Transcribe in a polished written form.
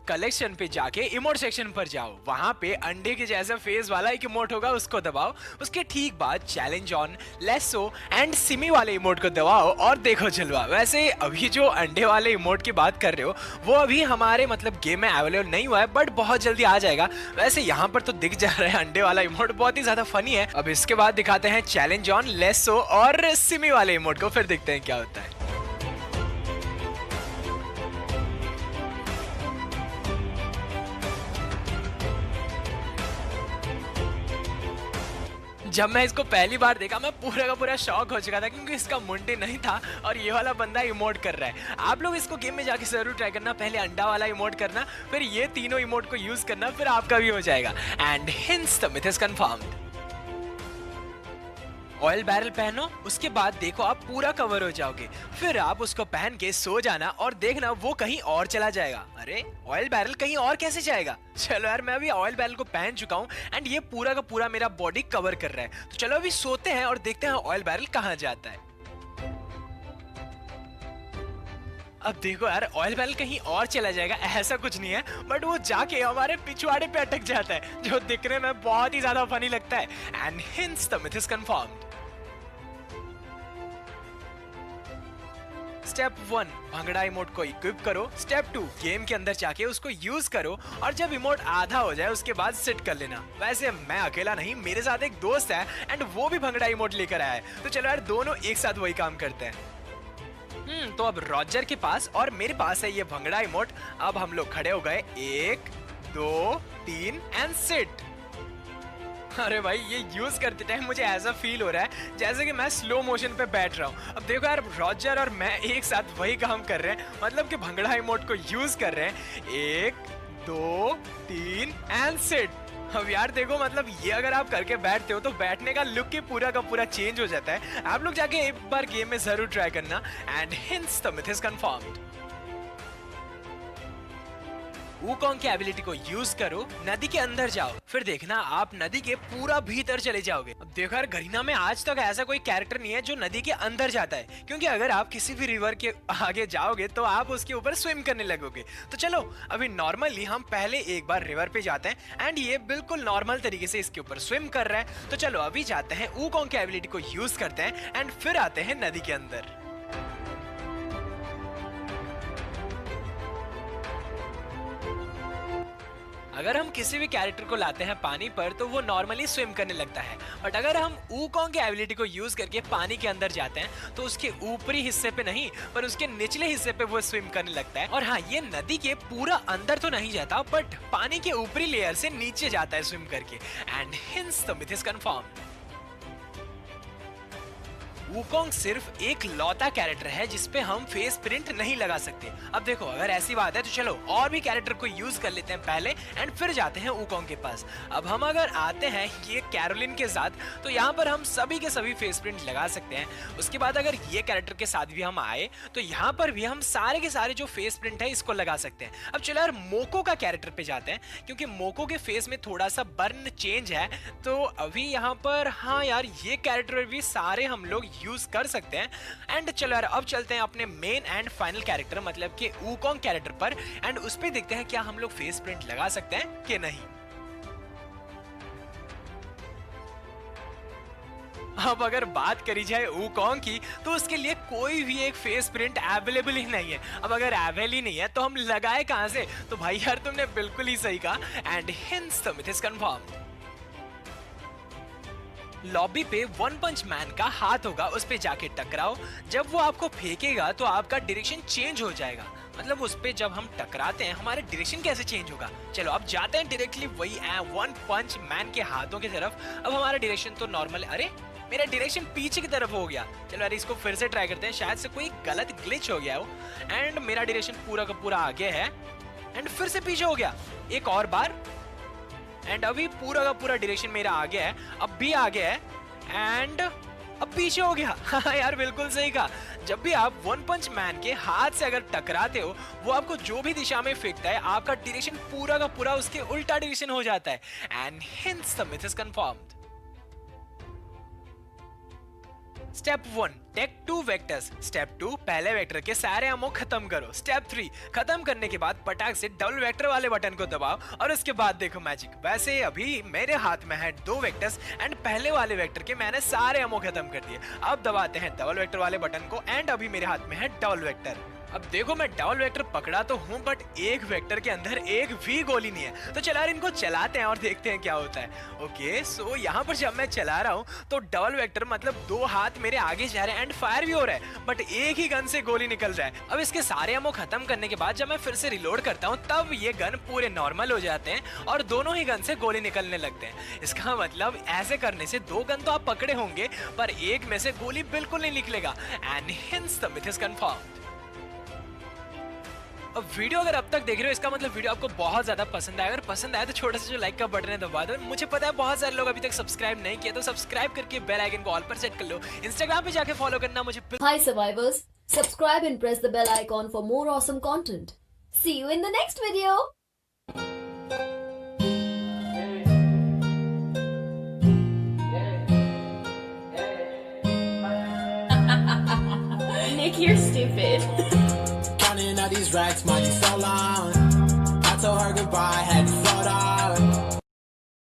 Collection पे जाके emote section पर जाओ, वहां पे अंडे के जैसा फेस वाला एक इमोट होगा, उसको दबाओ। उसके ठीक बाद challenge on, lasso and Simi वाले इमोट को दबाओ और देखो जलवा। वैसे अभी जो अंडे वाले इमोट की बात कर रहे हो वो अभी हमारे मतलब गेम में अवेलेबल नहीं हुआ है, बट बहुत जल्दी आ जाएगा। वैसे यहाँ पर तो दिख जा रहा है अंडे वाला इमोट बहुत ही ज्यादा फनी है। अब इसके बाद दिखाते हैं चैलेंज ऑन, लेसो और सिमी वाले इमोट को, फिर देखते हैं क्या होता है। जब मैं इसको पहली बार देखा मैं पूरा का पूरा शॉक हो चुका था, क्योंकि इसका मुंडी नहीं था और ये वाला बंदा इमोट कर रहा है। आप लोग इसको गेम में जाके जरूर ट्राई करना, पहले अंडा वाला इमोट करना, फिर ये तीनों इमोट को यूज करना, फिर आपका भी हो जाएगा। And hence the myth is confirmed. Oil barrel पहनो, उसके बाद देखो आप पूरा कवर हो जाओगे, फिर आप उसको पहन के सो जाना और देखना वो कहीं और चला जाएगा। अरे ऑयल बैरल कहीं और कैसे जाएगा? चलो यार, मैं अभी ऑयल बैरल को पहन चुका हूँ एंड ये पूरा का पूरा मेरा बॉडी कवर कर रहा है। तो चलो अभी सोते हैं और देखते हैं ऑयल बैरल कहाँ जाता है। अब देखो यार, ऑयल बैरल कहीं और चला जाएगा ऐसा कुछ नहीं है, बट वो जाके हमारे पिछवाड़े पे अटक जाता है, जो दिखने में बहुत ही ज्यादा फनी लगता है। And hence the myth is confirmed. Step 1, bhangra emote को इक्विप करो। स्टेप 2, गेम के अंदर जाके उसको यूज करो और जब इमोट आधा हो जाए उसके बाद सेट कर लेना। वैसे मैं अकेला नहीं, मेरे साथ एक दोस्त है एंड वो भी भंगड़ा इमोट लेकर आया है, तो चलो यार दोनों एक साथ वही काम करते हैं। तो अब रॉजर के पास और मेरे पास है ये भंगड़ा इमोट। अब हम लोग खड़े हो गए, 1 2 3 एंड सेट। अरे भाई, ये यूज करते टाइम मुझे ऐसा फील हो रहा है जैसे कि मैं स्लो मोशन पे बैठ रहा हूँ। अब देखो यार, रॉजर और मैं एक साथ वही काम कर रहे हैं, मतलब कि भंगड़ा इमोट को यूज कर रहे हैं। 1 2 3 एंड सेट। अब यार देखो, मतलब ये अगर आप करके बैठते हो तो बैठने का लुक ही पूरा का पूरा चेंज हो जाता है। आप लोग जाके एक बार गेम में जरूर ट्राई करना। And hence the myth is confirmed. Wukong की एबिलिटी को यूज करो, नदी के अंदर जाओ, फिर देखना आप नदी के पूरा भीतर चले जाओगे। अब देखो यार, गरीना में आज तक ऐसा कोई कैरेक्टर नहीं है जो नदी के अंदर जाता है, क्योंकि अगर आप किसी भी रिवर के आगे जाओगे तो आप उसके ऊपर स्विम करने लगोगे। तो चलो अभी नॉर्मली हम पहले एक बार रिवर पे जाते हैं एंड ये बिल्कुल नॉर्मल तरीके से इसके ऊपर स्विम कर रहा है। तो चलो अभी जाते हैं, वुकोंग की एबिलिटी को यूज करते हैं एंड फिर आते हैं नदी के अंदर। अगर हम किसी भी कैरेक्टर को लाते हैं पानी पर तो वो नॉर्मली स्विम करने लगता है, बट अगर हम वुकोंग की एबिलिटी को यूज करके पानी के अंदर जाते हैं तो उसके ऊपरी हिस्से पे नहीं पर उसके निचले हिस्से पे वो स्विम करने लगता है। और हाँ, ये नदी के पूरा अंदर तो नहीं जाता, बट पानी के ऊपरी लेयर से नीचे जाता है स्विम करके। And hence the myth is confirmed. Wukong सिर्फ एक लौता कैरेक्टर है जिसपे हम फेस प्रिंट नहीं लगा सकते। अब देखो, अगर ऐसी बात है तो चलो और भी कैरेक्टर को यूज कर लेते हैं पहले एंड फिर जाते हैं वुकोंग के पास। अब हम अगर आते हैं ये कैरोलिन के साथ तो यहाँ पर हम सभी के सभी फेस प्रिंट लगा सकते हैं। उसके बाद अगर ये कैरेक्टर के साथ भी हम आए तो यहाँ पर भी हम सारे के सारे जो फेस प्रिंट है इसको लगा सकते हैं। अब चलो यार मोको का कैरेक्टर पे जाते हैं, क्योंकि मोको के फेस में थोड़ा सा बर्न चेंज है। तो अभी यहाँ पर हाँ यार, ये कैरेक्टर भी सारे हम लोग यूज कर सकते हैं। एंड चलो यार, अब चलते हैं अपने मेन एंड फाइनल कैरेक्टर मतलब कि वुकोंग कैरेक्टर पर एंड उस पे देखते हैं क्या हम लोग फेस प्रिंट लगा सकते हैं कि नहीं। अब अगर बात करी जाए वुकोंग की तो उसके लिए कोई भी एक फेस प्रिंट अवेलेबल ही नहीं है। अब अगर अवेलेबल ही नहीं है तो हम लगाए कहां से? तो भाई यार, तुमने बिल्कुल ही सही कहा। And hence the myth is confirmed. Lobby पे वन पंच मैन का हाथ होगा, उस पे जाके टकराओ। जब वो आपको फेंकेगा तो आपका डायरेक्शन चेंज हो जाएगा। मतलब उस पे जब हम टकराते हैं हमारे डायरेक्शन कैसे चेंज होगा? चलो अब जाते हैं डायरेक्टली वही वन पंच मैन के हाथों की तरफ। अब हमारा डायरेक्शन तो नॉर्मल, अरे मेरा डायरेक्शन पीछे की तरफ हो गया। चलो यार, इसको फिर से ट्राई करते हैं, शायद से कोई गलत ग्लिच हो गया हो। एंड मेरा डायरेक्शन पूरा का पूरा आगे है एंड फिर से पीछे हो गया एक और बार। एंड अभी पूरा का पूरा डायरेक्शन मेरा आगे है, अब भी आगे है एंड अब पीछे हो गया। हाँ यार, बिल्कुल सही कहा। जब भी आप वन पंच मैन के हाथ से अगर टकराते हो, वो आपको जो भी दिशा में फेंकता है आपका डायरेक्शन पूरा का पूरा उसके उल्टा डायरेक्शन हो जाता है। And hence the myth is confirmed. Step 1 take 2 vectors. Step 2 पहले वेक्टर के सारे एमो खत्म करो। स्टेप 3 खत्म करने के बाद पटाख से डबल वेक्टर वाले बटन को दबाओ और उसके बाद देखो मैजिक। वैसे अभी मेरे हाथ में है 2 वेक्टर्स एंड पहले वाले वेक्टर के मैंने सारे एमो खत्म कर दिए। अब दबाते हैं डबल वेक्टर वाले बटन को एंड अभी मेरे हाथ में है डबल वेक्टर। अब देखो मैं डबल वेक्टर पकड़ा तो हूँ बट एक वेक्टर के अंदर एक भी गोली नहीं है। तो चला यार इनको चलाते हैं और देखते हैं क्या होता है। ओके सो यहाँ पर जब मैं चला रहा हूँ तो डबल वेक्टर मतलब 2 हाथ मेरे आगे जा रहे हैं एंड फायर भी हो रहा है बट एक ही गन से गोली निकल रहा है। अब इसके सारे एमो खत्म करने के बाद जब मैं फिर से रिलोड करता हूँ तब ये गन पूरे नॉर्मल हो जाते हैं और दोनों ही गन से गोली निकलने लगते हैं। इसका मतलब ऐसे करने से 2 गन तो आप पकड़े होंगे पर एक में से गोली बिल्कुल नहीं निकलेगा and hence the myth is confirmed. अब वीडियो अगर अब तक देख रहे हो इसका मतलब वीडियो आपको बहुत ज्यादा पसंद आया। अगर पसंद आया तो छोटा सा जो लाइक का बटन है दबा दो। मुझे पता है बहुत सारे लोग अभी तक सब्सक्राइब नहीं किए तो सब्सक्राइब करके बेल आइकन को ऑल पर सेट कर लो। इंस्टाग्राम पे जाके फॉलो करना मुझे। Hi survivors, subscribe and press the bell icon for more awesome content. See you in the next video. Nick, you're stupid. Running all these racks, money so long. I told her goodbye, had to float off.